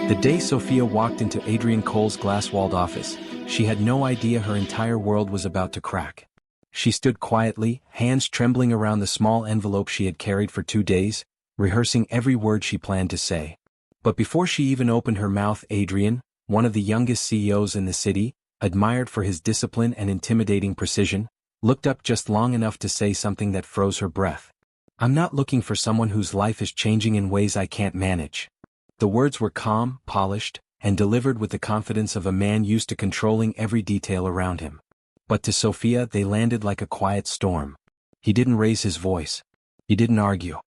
The day Sophia walked into Adrian Cole's glass-walled office, she had no idea her entire world was about to crack. She stood quietly, hands trembling around the small envelope she had carried for 2 days, rehearsing every word she planned to say. But before she even opened her mouth, Adrian, one of the youngest CEOs in the city, admired for his discipline and intimidating precision, looked up just long enough to say something that froze her breath. "I'm not looking for someone whose life is changing in ways I can't manage." The words were calm, polished, and delivered with the confidence of a man used to controlling every detail around him. But to Sophia they landed like a quiet storm. He didn't raise his voice. He didn't argue.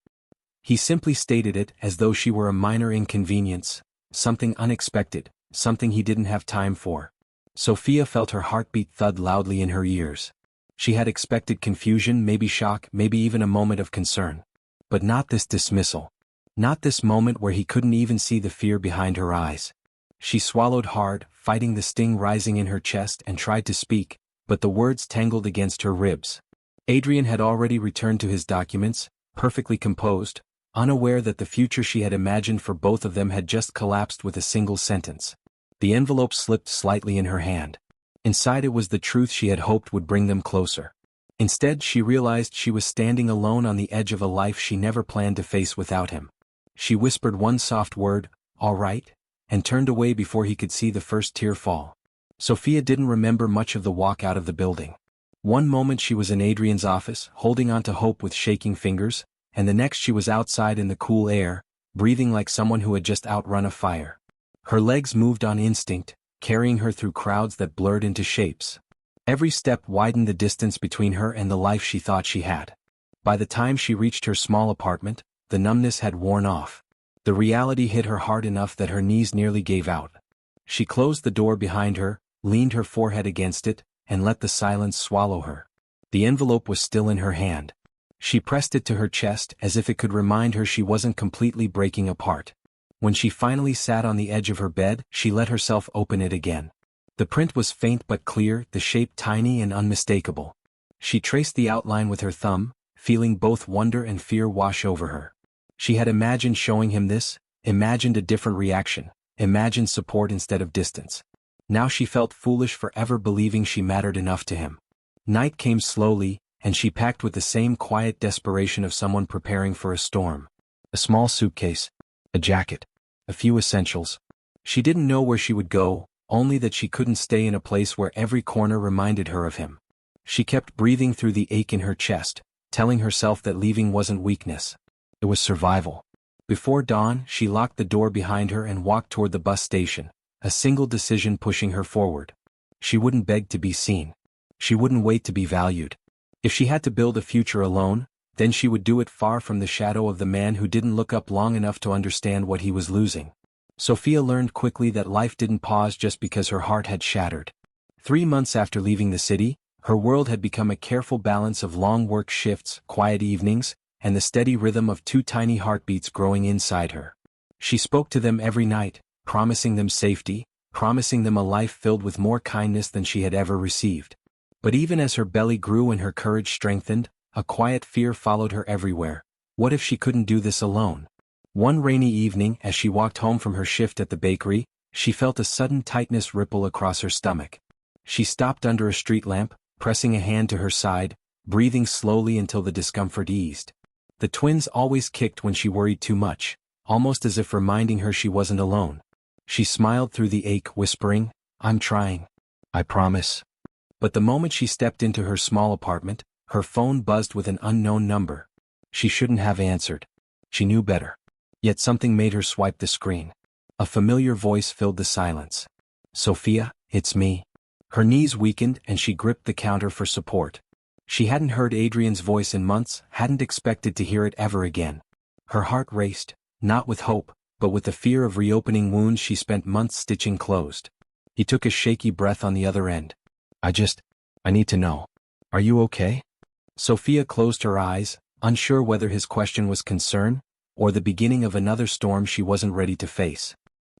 He simply stated it as though she were a minor inconvenience, something unexpected, something he didn't have time for. Sophia felt her heartbeat thud loudly in her ears. She had expected confusion, maybe shock, maybe even a moment of concern. But not this dismissal. Not this moment where he couldn't even see the fear behind her eyes. She swallowed hard, fighting the sting rising in her chest, and tried to speak, but the words tangled against her ribs. Adrian had already returned to his documents, perfectly composed, unaware that the future she had imagined for both of them had just collapsed with a single sentence. The envelope slipped slightly in her hand. Inside it was the truth she had hoped would bring them closer. Instead, she realized she was standing alone on the edge of a life she never planned to face without him. She whispered one soft word, "All right," and turned away before he could see the first tear fall. Sophia didn't remember much of the walk out of the building. One moment she was in Adrian's office, holding on to hope with shaking fingers, and the next she was outside in the cool air, breathing like someone who had just outrun a fire. Her legs moved on instinct, carrying her through crowds that blurred into shapes. Every step widened the distance between her and the life she thought she had. By the time she reached her small apartment, the numbness had worn off. The reality hit her hard enough that her knees nearly gave out. She closed the door behind her, leaned her forehead against it, and let the silence swallow her. The envelope was still in her hand. She pressed it to her chest as if it could remind her she wasn't completely breaking apart. When she finally sat on the edge of her bed, she let herself open it again. The print was faint but clear, the shape tiny and unmistakable. She traced the outline with her thumb, feeling both wonder and fear wash over her. She had imagined showing him this, imagined a different reaction, imagined support instead of distance. Now she felt foolish for ever believing she mattered enough to him. Night came slowly, and she packed with the same quiet desperation of someone preparing for a storm. A small suitcase, a jacket, a few essentials. She didn't know where she would go, only that she couldn't stay in a place where every corner reminded her of him. She kept breathing through the ache in her chest, telling herself that leaving wasn't weakness. It was survival. Before dawn, she locked the door behind her and walked toward the bus station, a single decision pushing her forward. She wouldn't beg to be seen. She wouldn't wait to be valued. If she had to build a future alone, then she would do it far from the shadow of the man who didn't look up long enough to understand what he was losing. Sophia learned quickly that life didn't pause just because her heart had shattered. 3 months after leaving the city, her world had become a careful balance of long work shifts, quiet evenings, and the steady rhythm of 2 tiny heartbeats growing inside her. She spoke to them every night, promising them safety, promising them a life filled with more kindness than she had ever received. But even as her belly grew and her courage strengthened, a quiet fear followed her everywhere. What if she couldn't do this alone? One rainy evening, as she walked home from her shift at the bakery, she felt a sudden tightness ripple across her stomach. She stopped under a street lamp, pressing a hand to her side, breathing slowly until the discomfort eased. The twins always kicked when she worried too much, almost as if reminding her she wasn't alone. She smiled through the ache, whispering, "I'm trying. I promise." But the moment she stepped into her small apartment, her phone buzzed with an unknown number. She shouldn't have answered. She knew better. Yet something made her swipe the screen. A familiar voice filled the silence. "Sophia, it's me." Her knees weakened and she gripped the counter for support. She hadn't heard Adrian's voice in months, hadn't expected to hear it ever again. Her heart raced, not with hope, but with the fear of reopening wounds she spent months stitching closed. He took a shaky breath on the other end. I need to know. Are you okay?" Sophia closed her eyes, unsure whether his question was concern, or the beginning of another storm she wasn't ready to face.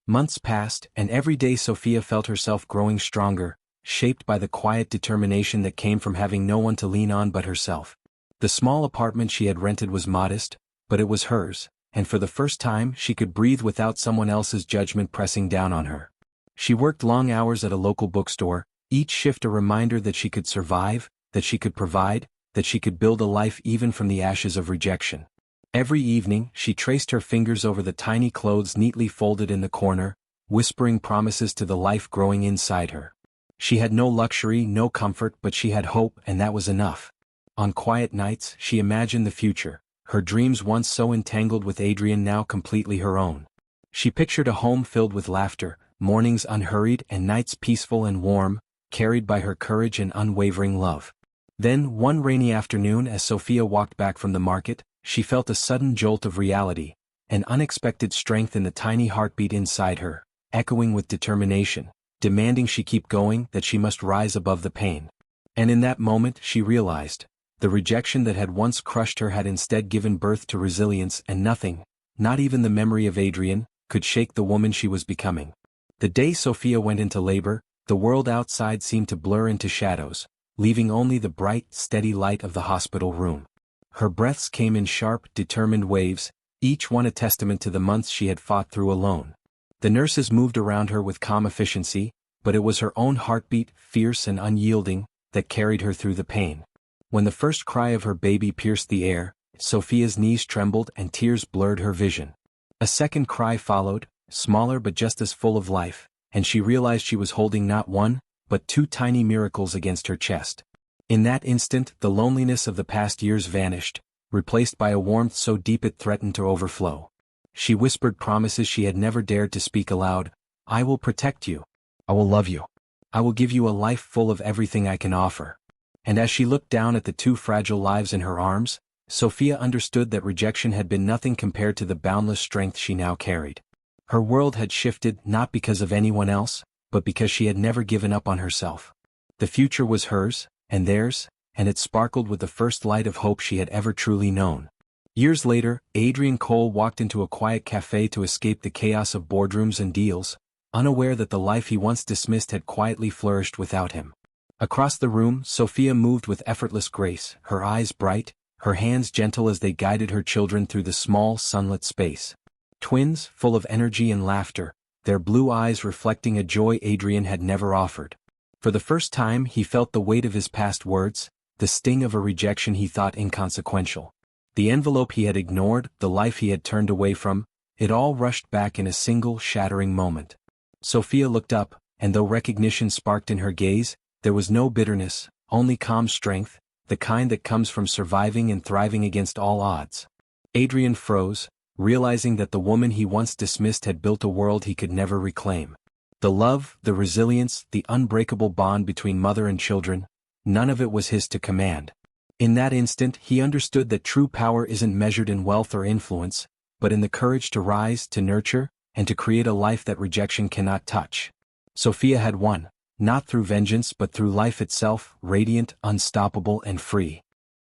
Months passed, and every day Sophia felt herself growing stronger, shaped by the quiet determination that came from having no one to lean on but herself. The small apartment she had rented was modest, but it was hers, and for the first time she could breathe without someone else's judgment pressing down on her. She worked long hours at a local bookstore, each shift a reminder that she could survive, that she could provide, that she could build a life even from the ashes of rejection. Every evening, she traced her fingers over the tiny clothes neatly folded in the corner, whispering promises to the life growing inside her. She had no luxury, no comfort, but she had hope, and that was enough. On quiet nights, she imagined the future, her dreams once so entangled with Adrian now completely her own. She pictured a home filled with laughter, mornings unhurried and nights peaceful and warm, carried by her courage and unwavering love. Then, one rainy afternoon as Sophia walked back from the market, she felt a sudden jolt of reality, an unexpected strength in the tiny heartbeat inside her, echoing with determination, demanding she keep going, that she must rise above the pain. And in that moment she realized, the rejection that had once crushed her had instead given birth to resilience, and nothing, not even the memory of Adrian, could shake the woman she was becoming. The day Sophia went into labor, the world outside seemed to blur into shadows, leaving only the bright, steady light of the hospital room. Her breaths came in sharp, determined waves, each one a testament to the months she had fought through alone. The nurses moved around her with calm efficiency, but it was her own heartbeat, fierce and unyielding, that carried her through the pain. When the first cry of her baby pierced the air, Sophia's knees trembled and tears blurred her vision. A second cry followed, smaller but just as full of life, and she realized she was holding not one, but two tiny miracles against her chest. In that instant, the loneliness of the past years vanished, replaced by a warmth so deep it threatened to overflow. She whispered promises she had never dared to speak aloud. I will protect you. I will love you. I will give you a life full of everything I can offer. And as she looked down at the two fragile lives in her arms, Sophia understood that rejection had been nothing compared to the boundless strength she now carried. Her world had shifted not because of anyone else, but because she had never given up on herself. The future was hers, and theirs, and it sparkled with the first light of hope she had ever truly known. Years later, Adrian Cole walked into a quiet cafe to escape the chaos of boardrooms and deals, unaware that the life he once dismissed had quietly flourished without him. Across the room, Sophia moved with effortless grace, her eyes bright, her hands gentle as they guided her children through the small, sunlit space. Twins, full of energy and laughter, their blue eyes reflecting a joy Adrian had never offered. For the first time he felt the weight of his past words, the sting of a rejection he thought inconsequential. The envelope he had ignored, the life he had turned away from, it all rushed back in a single, shattering moment. Sophia looked up, and though recognition sparked in her gaze, there was no bitterness, only calm strength, the kind that comes from surviving and thriving against all odds. Adrian froze, realizing that the woman he once dismissed had built a world he could never reclaim. The love, the resilience, the unbreakable bond between mother and children, none of it was his to command. In that instant he understood that true power isn't measured in wealth or influence, but in the courage to rise, to nurture, and to create a life that rejection cannot touch. Sophia had won, not through vengeance but through life itself, radiant, unstoppable and free.